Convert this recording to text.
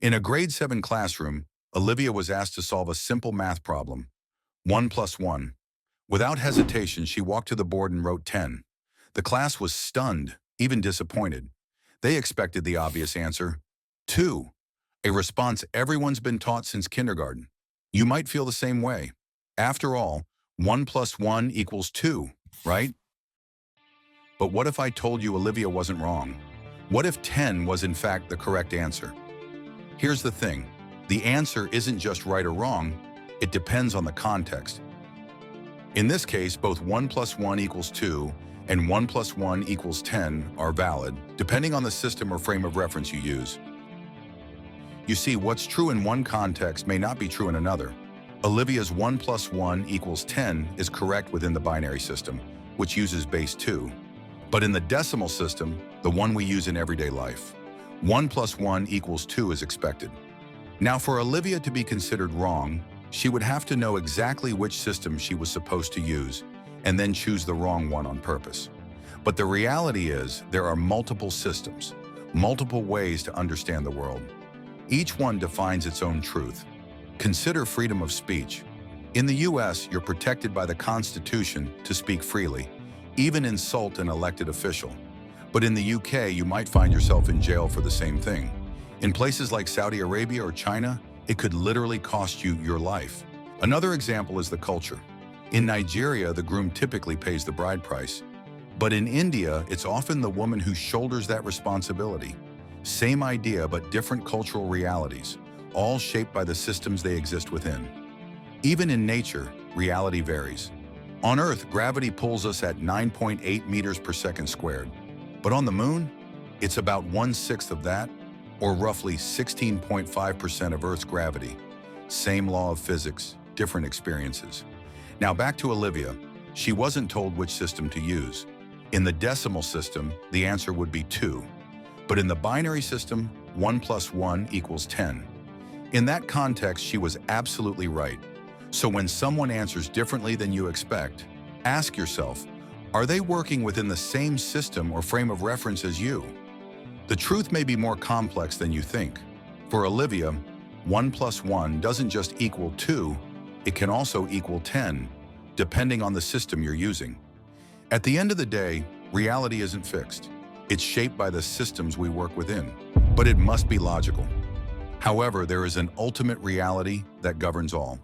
In a grade 7 classroom, Olivia was asked to solve a simple math problem, 1 plus 1. Without hesitation, she walked to the board and wrote 10. The class was stunned, even disappointed. They expected the obvious answer, 2, a response everyone's been taught since kindergarten. You might feel the same way. After all, 1 plus 1 equals 2, right? But what if I told you Olivia wasn't wrong? What if 10 was in fact the correct answer? Here's the thing. The answer isn't just right or wrong, it depends on the context. In this case, both 1 plus 1 equals 2 and 1 plus 1 equals 10 are valid, depending on the system or frame of reference you use. You see, what's true in one context may not be true in another. Olivia's 1 plus 1 equals 10 is correct within the binary system, which uses base 2. But in the decimal system, the one we use in everyday life, 1 plus 1 equals 2 is expected. Now, for Olivia to be considered wrong, she would have to know exactly which system she was supposed to use and then choose the wrong one on purpose. But the reality is there are multiple systems, multiple ways to understand the world. Each one defines its own truth. Consider freedom of speech. In the US, you're protected by the Constitution to speak freely, even insult an elected official. But in the UK, you might find yourself in jail for the same thing. In places like Saudi Arabia or China, it could literally cost you your life. Another example is the culture. In Nigeria, the groom typically pays the bride price. But in India, it's often the woman who shoulders that responsibility. Same idea, but different cultural realities, all shaped by the systems they exist within. Even in nature, reality varies. On Earth, gravity pulls us at 9.8 meters per second squared. But on the moon, it's about 1/6 of that, or roughly 16.5% of Earth's gravity. Same law of physics, different experiences. Now back to Olivia. She wasn't told which system to use. In the decimal system, the answer would be 2. But in the binary system, 1 plus 1 equals 10. In that context, she was absolutely right. So when someone answers differently than you expect, ask yourself, are they working within the same system or frame of reference as you? The truth may be more complex than you think. For Olivia, 1 plus 1 doesn't just equal 2, it can also equal 10, depending on the system you're using. At the end of the day, reality isn't fixed. It's shaped by the systems we work within, but it must be logical. However, there is an ultimate reality that governs all.